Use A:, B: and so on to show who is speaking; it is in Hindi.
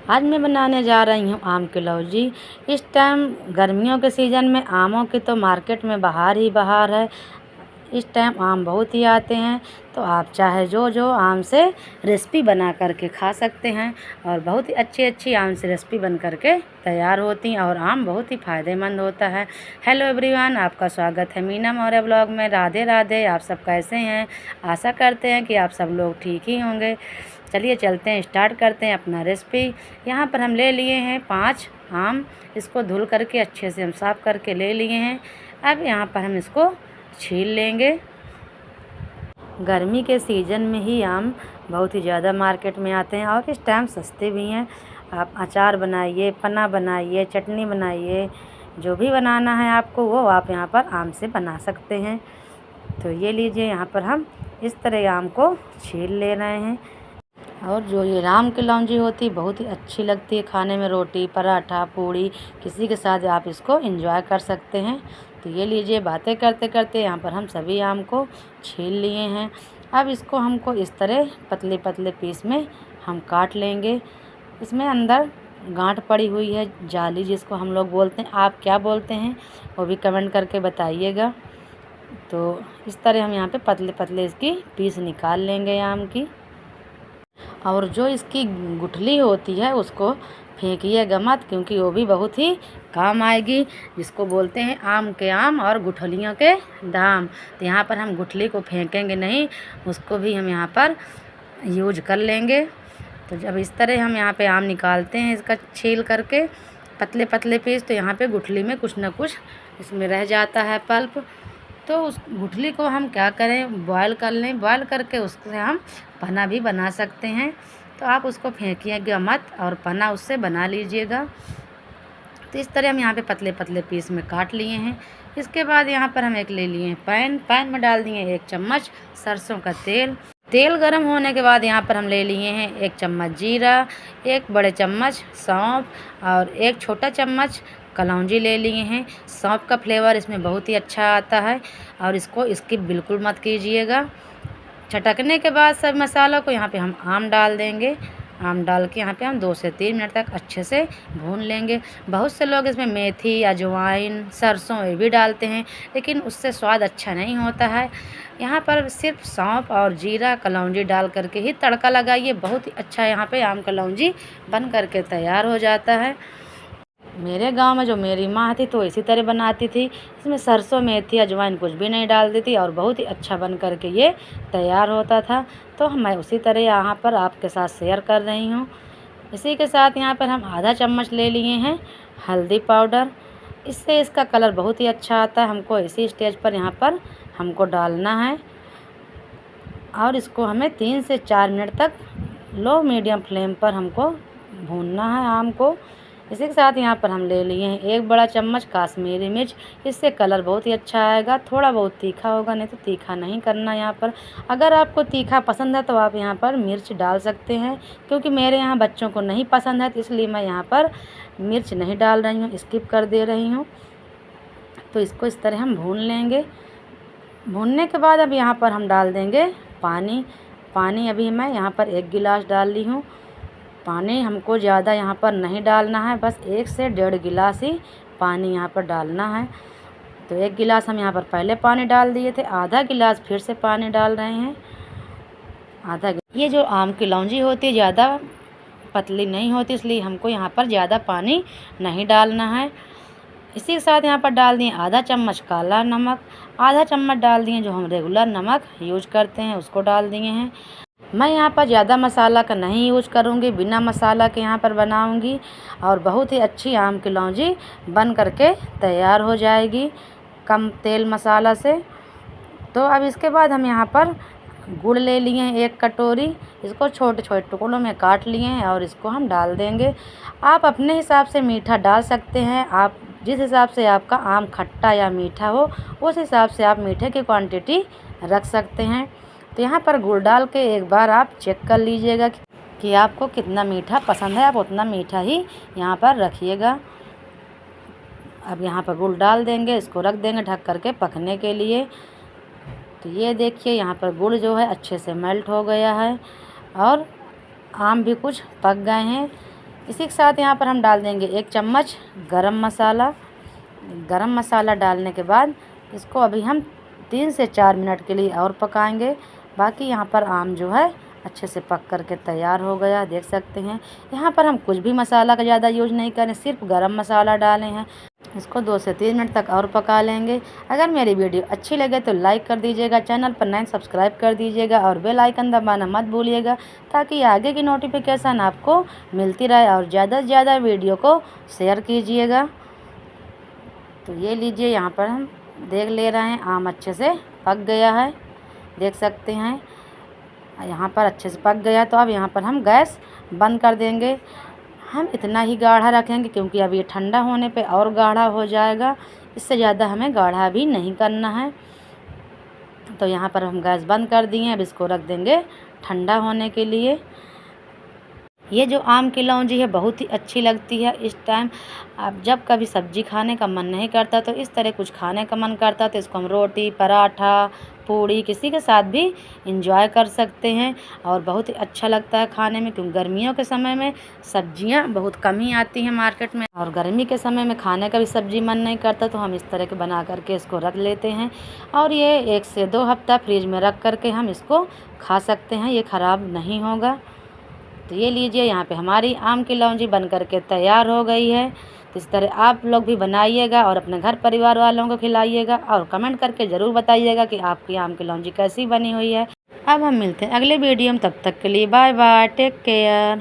A: आज मैं बनाने जा रही हूँ आम की लौजी। इस टाइम गर्मियों के सीज़न में आमों की तो मार्केट में बहार ही बहार है। इस टाइम आम बहुत ही आते हैं, तो आप चाहे जो आम से रेसिपी बना करके खा सकते हैं और बहुत ही अच्छी अच्छी आम से रेसिपी बन करके तैयार होती हैं और आम बहुत ही फ़ायदेमंद होता है। हेलो एवरीवन, आपका स्वागत है मीना मौर्य ब्लॉग में। राधे राधे। आप सब कैसे हैं? आशा करते हैं कि आप सब लोग ठीक ही होंगे। चलिए चलते हैं, स्टार्ट करते हैं अपना रेसिपी। यहाँ पर हम ले लिए हैं 5 आम। इसको धुल करके अच्छे से हम साफ़ करके ले लिए हैं। अब यहाँ पर हम इसको छील लेंगे। गर्मी के सीज़न में ही आम बहुत ही ज़्यादा मार्केट में आते हैं और इस टाइम सस्ते भी हैं। आप अचार बनाइए, पन्ना बनाइए, चटनी बनाइए, जो भी बनाना है आपको वो आप यहाँ पर आम से बना सकते हैं। तो ये लीजिए, यहाँ पर हम इस तरह आम को छील ले रहे हैं। और जो ये आम की लौंजी होती है बहुत ही अच्छी लगती है खाने में, रोटी, पराठा, पूड़ी, किसी के साथ आप इसको एंजॉय कर सकते हैं। तो ये लीजिए, बातें करते करते यहाँ पर हम सभी आम को छील लिए हैं। अब इसको हमको इस तरह पतले पतले पीस में हम काट लेंगे। इसमें अंदर गांठ पड़ी हुई है, जाली जिसको हम लोग बोलते हैं। आप क्या बोलते हैं वो भी कमेंट करके बताइएगा। तो इस तरह हम यहाँ पे पतले पतले इसकी पीस निकाल लेंगे आम की। और जो इसकी गुठली होती है उसको फेंकिएगा मत, क्योंकि वो भी बहुत ही काम आएगी। जिसको बोलते हैं आम के आम और गुठलियों के दाम। तो यहाँ पर हम गुठली को फेंकेंगे नहीं, उसको भी हम यहाँ पर यूज कर लेंगे। तो जब इस तरह हम यहाँ पे आम निकालते हैं इसका छील करके पतले पतले पीस, तो यहाँ पे गुठली में कुछ ना कुछ इसमें रह जाता है पल्प। तो उस गुठली को हम क्या करें, बॉयल कर लें। बॉयल करके उससे हम पन्ना भी बना सकते हैं। तो आप उसको फेंकिएगा मत और पन्ना उससे बना लीजिएगा। तो इस तरह हम यहाँ पे पतले पतले पीस में काट लिए हैं। इसके बाद यहाँ पर हम एक ले लिए हैं पैन में डाल दिए 1 चम्मच सरसों का तेल। तेल गर्म होने के बाद यहाँ पर हम ले लिए हैं 1 चम्मच जीरा, 1 बड़े चम्मच सौंफ और 1 छोटा चम्मच कलौंजी ले लिए हैं। सौंफ का फ्लेवर इसमें बहुत ही अच्छा आता है और इसको स्किप बिल्कुल मत कीजिएगा। छटकने के बाद सब मसालों को यहाँ पे हम आम डाल देंगे। आम डाल के यहाँ पे हम 2 से 3 मिनट तक अच्छे से भून लेंगे। बहुत से लोग इसमें मेथी, अजवाइन, सरसों ये भी डालते हैं, लेकिन उससे स्वाद अच्छा नहीं होता है। यहाँ पर सिर्फ सौंफ और जीरा कलौंजी डाल करके ही तड़का लगाइए। बहुत ही अच्छा यहाँ पे आम कलौंजी बन करके तैयार हो जाता है। मेरे गांव में जो मेरी माँ थी तो इसी तरह बनाती थी। इसमें सरसों, मेथी, अजवाइन कुछ भी नहीं डालती थी और बहुत ही अच्छा बन करके ये तैयार होता था। तो मैं उसी तरह यहाँ पर आपके साथ शेयर कर रही हूँ। इसी के साथ यहाँ पर हम आधा चम्मच ले लिए हैं हल्दी पाउडर। इससे इसका कलर बहुत ही अच्छा आता है। हमको इसी स्टेज पर यहाँ पर हमको डालना है और इसको हमें 3 से 4 मिनट तक लो मीडियम फ्लेम पर हमको भूनना है आम को। इसी के साथ यहाँ पर हम ले लिए हैं 1 बड़ा चम्मच काश्मीरी मिर्च। इससे कलर बहुत ही अच्छा आएगा। थोड़ा बहुत तीखा होगा, नहीं तो तीखा नहीं करना यहाँ पर। अगर आपको तीखा पसंद है तो आप यहाँ पर मिर्च डाल सकते हैं, क्योंकि मेरे यहाँ बच्चों को नहीं पसंद है, तो इसलिए मैं यहाँ पर मिर्च नहीं डाल रही हूँ, स्किप कर दे रही हूँ। तो इसको इस तरह हम भून लेंगे। भूनने के बाद अब यहाँ पर हम डाल देंगे पानी अभी मैं यहाँ पर 1 गिलास डाल ली हूँ। पानी हमको ज़्यादा यहाँ पर नहीं डालना है, बस 1 से 1.5 गिलास ही पानी यहाँ पर डालना है। तो 1 गिलास हम यहाँ पर पहले पानी डाल दिए थे, आधा गिलास फिर से पानी डाल रहे हैं। ये जो आम की लौंजी होती है ज़्यादा पतली नहीं होती, इसलिए हमको यहाँ पर ज़्यादा पानी नहीं डालना है। इसी के साथ यहाँ पर डाल दिए आधा चम्मच काला नमक, आधा चम्मच डाल दिए जो हम रेगुलर नमक यूज करते हैं उसको डाल दिए हैं। मैं यहाँ पर ज़्यादा मसाला का नहीं यूज करूँगी, बिना मसाला के यहाँ पर बनाऊँगी और बहुत ही अच्छी आम की लौंजी बन करके तैयार हो जाएगी कम तेल मसाला से। तो अब इसके बाद हम यहाँ पर गुड़ ले लिए हैं 1 कटोरी। इसको छोटे छोटे टुकड़ों में काट लिए हैं और इसको हम डाल देंगे। आप अपने हिसाब से मीठा डाल सकते हैं। आप जिस हिसाब से आपका आम खट्टा या मीठा हो उस हिसाब से आप मीठे की क्वांटिटी रख सकते हैं। तो यहाँ पर गुड़ डाल के एक बार आप चेक कर लीजिएगा कि आपको कितना मीठा पसंद है, आप उतना मीठा ही यहाँ पर रखिएगा। अब यहाँ पर गुड़ डाल देंगे, इसको रख देंगे ढक करके पकने के लिए। तो ये देखिए यहाँ पर गुड़ जो है अच्छे से मेल्ट हो गया है और आम भी कुछ पक गए हैं। इसी के साथ यहाँ पर हम डाल देंगे 1 चम्मच गरम मसाला। गरम मसाला डालने के बाद इसको अभी हम 3 से 4 मिनट के लिए और पकाएंगे। बाकी यहाँ पर आम जो है अच्छे से पक कर के तैयार हो गया, देख सकते हैं। यहाँ पर हम कुछ भी मसाला का ज़्यादा यूज़ नहीं करें, सिर्फ गरम मसाला डाले हैं। इसको 2 से 3 मिनट तक और पका लेंगे। अगर मेरी वीडियो अच्छी लगे तो लाइक कर दीजिएगा, चैनल पर नए सब्सक्राइब कर दीजिएगा और बेल आइकन दबाना मत भूलिएगा, ताकि आगे की नोटिफिकेशन आपको मिलती रहे। और ज़्यादा से ज़्यादा वीडियो को शेयर कीजिएगा। तो ये लीजिए, यहाँ पर हम देख ले रहे हैं आम अच्छे से पक गया है, देख सकते हैं। यहाँ पर अच्छे से पक गया, तो अब यहाँ पर हम गैस बंद कर देंगे। हम इतना ही गाढ़ा रखेंगे क्योंकि अब ये ठंडा होने पे और गाढ़ा हो जाएगा, इससे ज़्यादा हमें गाढ़ा भी नहीं करना है। तो यहाँ पर हम गैस बंद कर दिए। अब इसको रख देंगे ठंडा होने के लिए। ये जो आम की लौंजी है बहुत ही अच्छी लगती है इस टाइम। अब जब कभी सब्जी खाने का मन नहीं करता तो इस तरह कुछ खाने का मन करता तो इसको हम रोटी, पराठा, पूड़ी किसी के साथ भी इंजॉय कर सकते हैं। और बहुत ही अच्छा लगता है खाने में, क्योंकि गर्मियों के समय में सब्जियां बहुत कम ही आती हैं मार्केट में, और गर्मी के समय में खाने का भी सब्जी मन नहीं करता, तो हम इस तरह के बना करके इसको रख लेते हैं। और ये 1 से 2 हफ्ता फ्रिज में रख करके हम इसको खा सकते हैं, ये ख़राब नहीं होगा। तो ये लीजिए, यहाँ पे हमारी आम की लौंजी बन करके तैयार हो गई है। तो इस तरह आप लोग भी बनाइएगा और अपने घर परिवार वालों को खिलाइएगा, और कमेंट करके ज़रूर बताइएगा कि आपकी आम की लौंजी कैसी बनी हुई है। अब हम मिलते हैं अगले वीडियो में, तब तक के लिए बाय बाय, टेक केयर।